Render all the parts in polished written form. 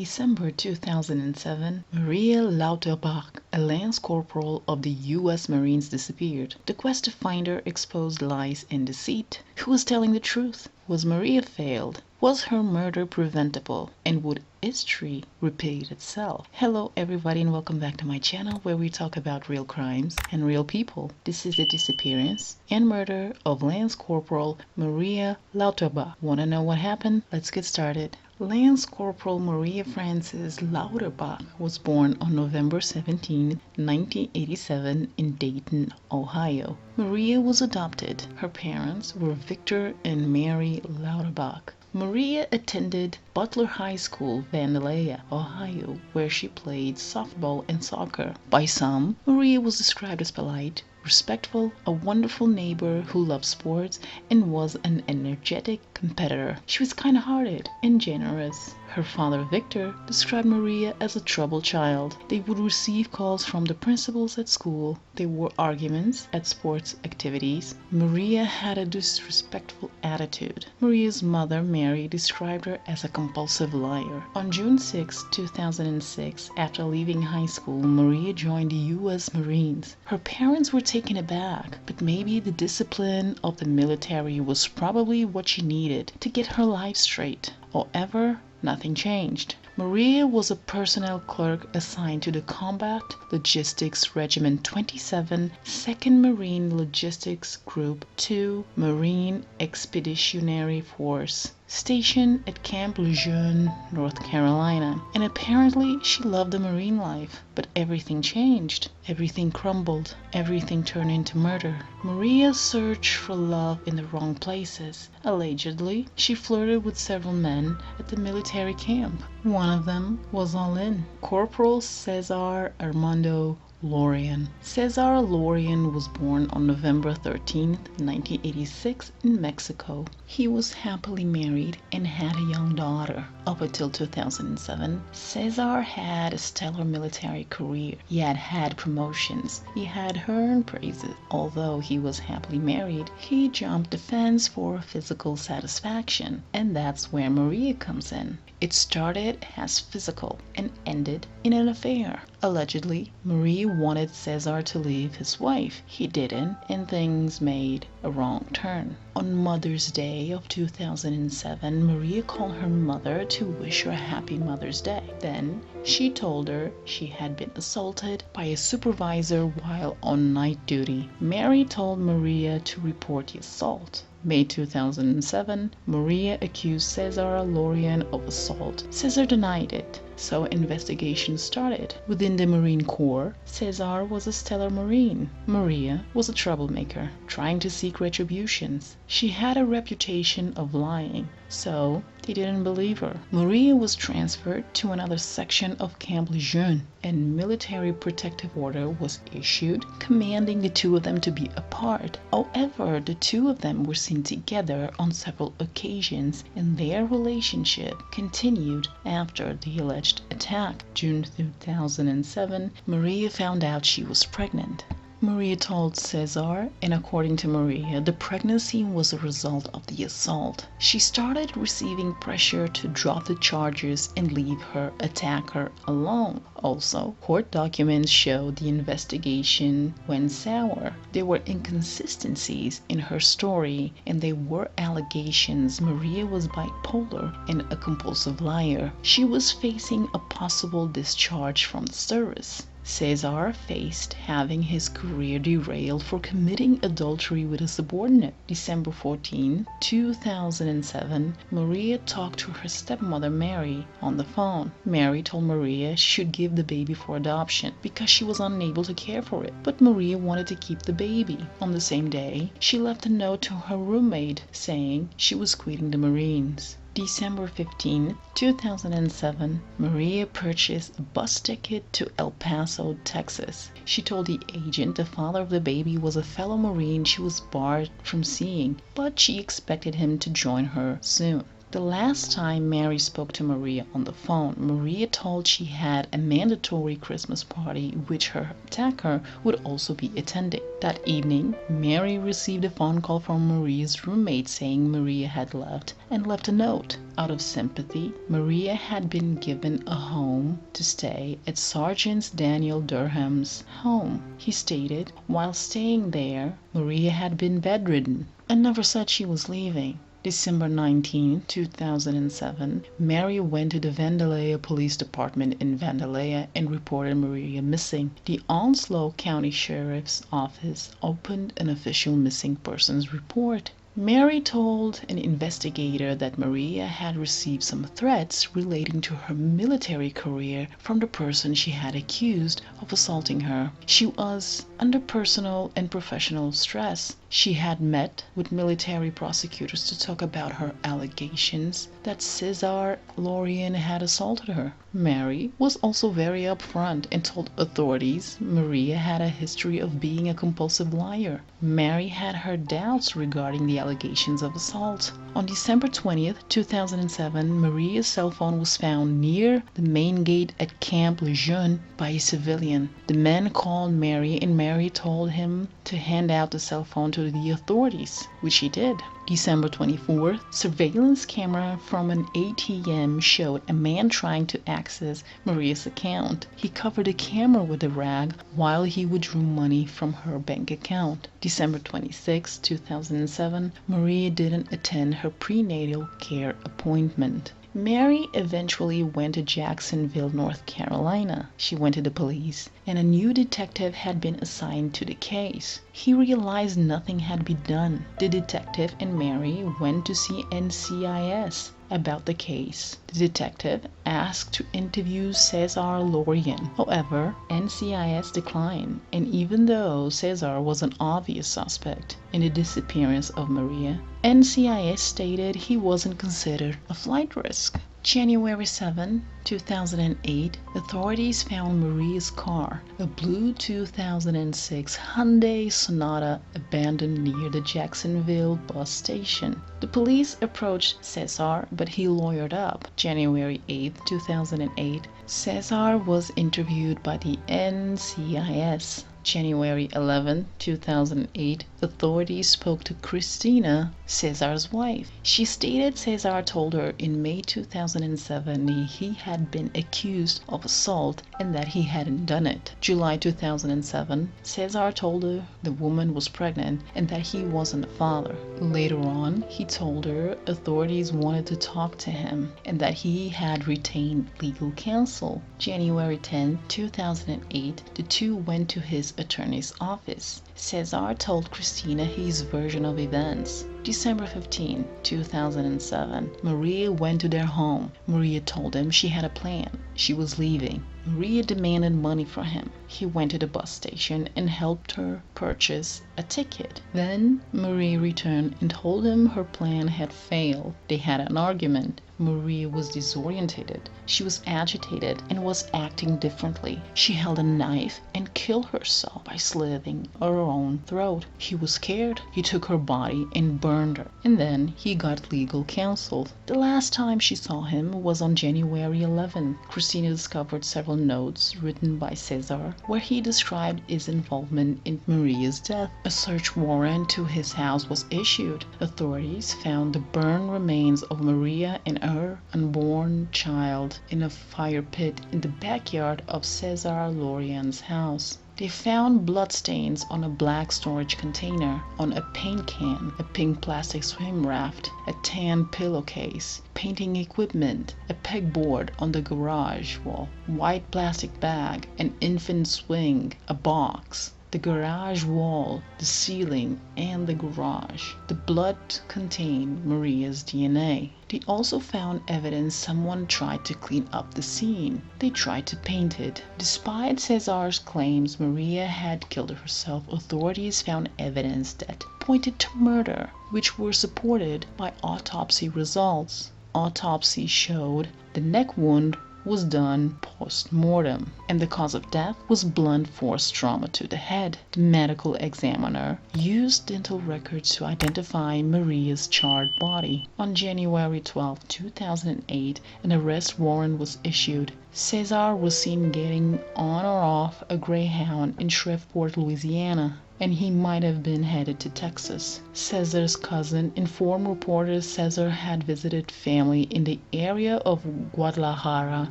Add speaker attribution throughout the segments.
Speaker 1: December 2007, Maria Lauterbach, a lance corporal of the US Marines, disappeared. The quest to find her exposed lies and deceit. Who was telling the truth? Was Maria failed? Was her murder preventable? And would history repeat itself? Hello everybody and welcome back to my channel where we talk about real crimes and real people. This is the disappearance and murder of Lance Corporal Maria Lauterbach. Want to know what happened? Let's get started. Lance Corporal Maria Frances Lauterbach was born on November 17, 1987 in Dayton, Ohio. Maria was adopted. Her parents were Victor and Mary Lauterbach. Maria attended Butler High School, Vandalia, Ohio, where she played softball and soccer. By some, Maria was described as polite, respectful, a wonderful neighbor who loved sports, and was an energetic competitor. She was kind-hearted and generous. Her father, Victor, described Maria as a troubled child. They would receive calls from the principals at school. There were arguments at sports activities. Maria had a disrespectful attitude. Maria's mother, Mary, described her as a compulsive liar. On June 6, 2006, after leaving high school, Maria joined the US Marines. Her parents were taken aback, but maybe the discipline of the military was probably what she needed to get her life straight. However, nothing changed. Maria was a personnel clerk assigned to the Combat Logistics Regiment 27, 2nd Marine Logistics Group 2 Marine Expeditionary Force, stationed at Camp Lejeune, North Carolina. And apparently she loved the marine life. But everything changed. Everything crumbled. Everything turned into murder. Maria searched for love in the wrong places. Allegedly, she flirted with several men at the military camp. One of them was all in. Corporal Cesar Armando Laurean. Cesar Laurean was born on November 13, 1986 in Mexico. He was happily married and had a young daughter. Up until 2007, Cesar had a stellar military career. He had promotions. He had earned praises. Although he was happily married, he jumped the fence for physical satisfaction. And that's where Maria comes in. It started as physical and ended in an affair. Allegedly, Maria wanted Cesar to leave his wife. He didn't, and things made a wrong turn. On Mother's Day of 2007, Maria called her mother to wish her a happy Mother's Day. Then, she told her she had been assaulted by a supervisor while on night duty. Mary told Maria to report the assault. May 2007, Maria accused Cesar Laurean of assault. Cesar denied it, so investigation started. Within the Marine Corps, Cesar was a stellar Marine. Maria was a troublemaker, trying to seek retributions. She had a reputation of lying, so they didn't believe her. Maria was transferred to another section of Camp Lejeune, and military protective order was issued commanding the two of them to be apart. However, the two of them were seen together on several occasions, and their relationship continued after the alleged attack. June 2007, Maria found out she was pregnant. Maria told Cesar, and according to Maria, the pregnancy was a result of the assault. She started receiving pressure to drop the charges and leave her attacker alone. Also, court documents show the investigation went sour. There were inconsistencies in her story, and there were allegations Maria was bipolar and a compulsive liar. She was facing a possible discharge from the service. Cesar faced having his career derailed for committing adultery with a subordinate. December 14, 2007, Maria talked to her stepmother Mary on the phone. Mary told Maria she should give the baby for adoption because she was unable to care for it. But Maria wanted to keep the baby. On the same day, she left a note to her roommate saying she was quitting the Marines. December 15, 2007, Maria purchased a bus ticket to El Paso, Texas. She told the agent the father of the baby was a fellow Marine she was barred from seeing, but she expected him to join her soon. The last time Mary spoke to Maria on the phone, Maria told she had a mandatory Christmas party which her attacker would also be attending. That evening, Mary received a phone call from Maria's roommate saying Maria had left and left a note. Out of sympathy, Maria had been given a home to stay at Sergeant Daniel Durham's home. He stated, while staying there, Maria had been bedridden and never said she was leaving. December 19, 2007, Mary went to the Vandalia Police Department in Vandalia and reported Maria missing. The Onslow County Sheriff's Office opened an official missing persons report. Mary told an investigator that Maria had received some threats relating to her military career from the person she had accused of assaulting her. She was under personal and professional stress. She had met with military prosecutors to talk about her allegations that Cesar Laurean had assaulted her. Mary was also very upfront and told authorities Maria had a history of being a compulsive liar. Mary had her doubts regarding the allegations of assault. On December 20th, 2007, Maria's cell phone was found near the main gate at Camp Lejeune by a civilian. The man called Mary and Mary told him to hand out the cell phone to the authorities, which he did. December 24th, surveillance camera from an ATM showed a man trying to access Maria's account. He covered the camera with a rag while he withdrew money from her bank account. December 26, 2007, Maria didn't attend her prenatal care appointment. Mary eventually went to Jacksonville, North Carolina. She went to the police, and a new detective had been assigned to the case. He realized nothing had been done. The detective and Mary went to see NCIS about the case. The detective asked to interview Cesar Laurean. However, NCIS declined, and even though Cesar was an obvious suspect in the disappearance of Maria, NCIS stated he wasn't considered a flight risk. January 7, 2008, authorities found Maria's car, a blue 2006 Hyundai Sonata, abandoned near the Jacksonville bus station. The police approached Cesar, but he lawyered up. January 8, 2008, Cesar was interviewed by the NCIS. January 11, 2008, authorities spoke to Christina, Cesar's wife. She stated Cesar told her in May 2007 he had been accused of assault and that he hadn't done it. July 2007, Cesar told her the woman was pregnant and that he wasn't a father. Later on, he told her authorities wanted to talk to him and that he had retained legal counsel. January 10, 2008, the two went to his attorney's office. Cesar told Christina his version of events. December 15, 2007, Maria went to their home. Maria told him she had a plan. She was leaving. Maria demanded money from him. He went to the bus station and helped her purchase a ticket. Then Maria returned and told him her plan had failed. They had an argument. Maria was disorientated. She was agitated and was acting differently. She held a knife and killed herself by slitting her own throat. He was scared. He took her body and burned her. And then he got legal counsel. The last time she saw him was on January 11. Christina discovered several notes written by Cesar where he described his involvement in Maria's death. A search warrant to his house was issued. Authorities found the burned remains of Maria and her unborn child in a fire pit in the backyard of Cesar Laurean's house. They found bloodstains on a black storage container, on a paint can, a pink plastic swim raft, a tan pillowcase, painting equipment, a pegboard on the garage wall, white plastic bag, an infant swing, a box, the garage wall, the ceiling, and the garage. The blood contained Maria's DNA. They also found evidence someone tried to clean up the scene. They tried to paint it. Despite Cesar's claims Maria had killed herself, authorities found evidence that pointed to murder, which were supported by autopsy results. Autopsy showed the neck wound was done post-mortem, and the cause of death was blunt force trauma to the head. The medical examiner used dental records to identify Maria's charred body. On January 12, 2008, an arrest warrant was issued. Cesar was seen getting on or off a Greyhound in Shreveport, Louisiana, and he might have been headed to Texas. Cesar's cousin informed reporters Cesar had visited family in the area of Guadalajara,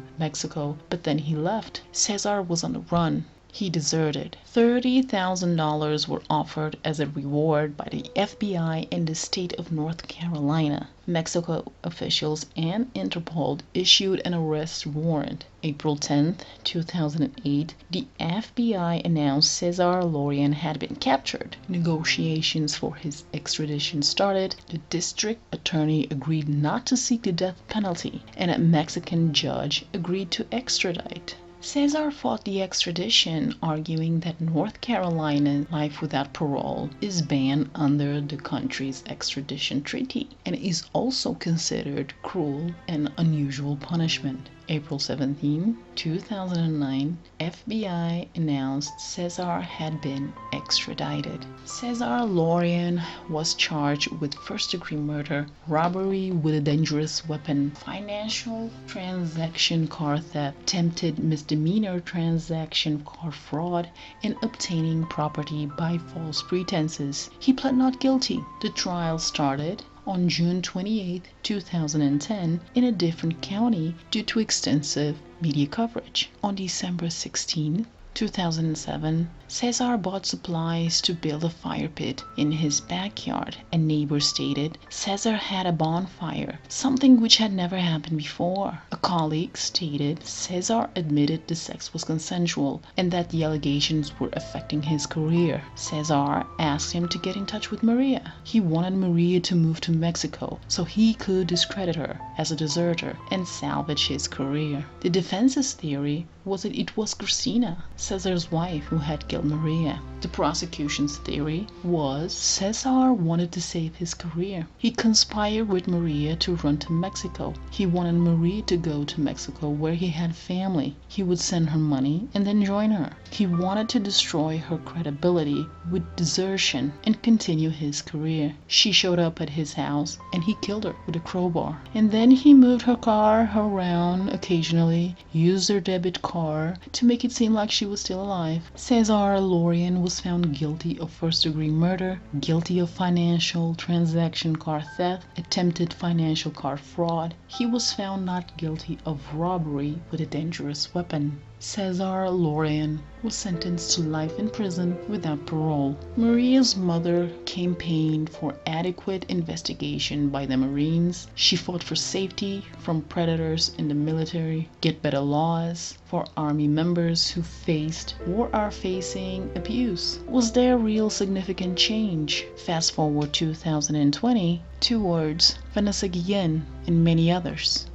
Speaker 1: Mexico, but then he left. Cesar was on the run. He deserted. $30,000 were offered as a reward by the FBI in the state of North Carolina. Mexico officials and Interpol issued an arrest warrant. April 10, 2008, the FBI announced Cesar Laurean had been captured. Negotiations for his extradition started. The district attorney agreed not to seek the death penalty, and a Mexican judge agreed to extradite. Cesar fought the extradition, arguing that North Carolina life without parole is banned under the country's extradition treaty and is also considered cruel and unusual punishment. April 17, 2009, FBI announced Cesar had been extradited. Cesar Laurean was charged with first-degree murder, robbery with a dangerous weapon, financial transaction car theft, attempted misdemeanor transaction car fraud, and obtaining property by false pretenses. He pled not guilty. The trial started on June 28, 2010, in a different county due to extensive media coverage. On December 16, 2007, Cesar bought supplies to build a fire pit in his backyard. A neighbor stated Cesar had a bonfire, something which had never happened before. A colleague stated Cesar admitted the sex was consensual and that the allegations were affecting his career. Cesar asked him to get in touch with Maria. He wanted Maria to move to Mexico so he could discredit her as a deserter and salvage his career. The defense's theory was that it was Cristina, Cesar's wife, who had killed Maria. The prosecution's theory was Cesar wanted to save his career. He conspired with Maria to run to Mexico. He wanted Maria to go to Mexico where he had family. He would send her money and then join her. He wanted to destroy her credibility with desertion and continue his career. She showed up at his house and he killed her with a crowbar. And then he moved her car around occasionally, used her debit card to make it seem like she was still alive. Cesar Laurean was found guilty of first-degree murder, guilty of financial transaction car theft, attempted financial car fraud. He was found not guilty of robbery with a dangerous weapon. Cesar Laurean was sentenced to life in prison without parole. Maria's mother campaigned for adequate investigation by the Marines. She fought for safety from predators in the military, get better laws for Army members who faced or are facing abuse. Was there real significant change? Fast forward 2020 towards Vanessa Guillen and many others.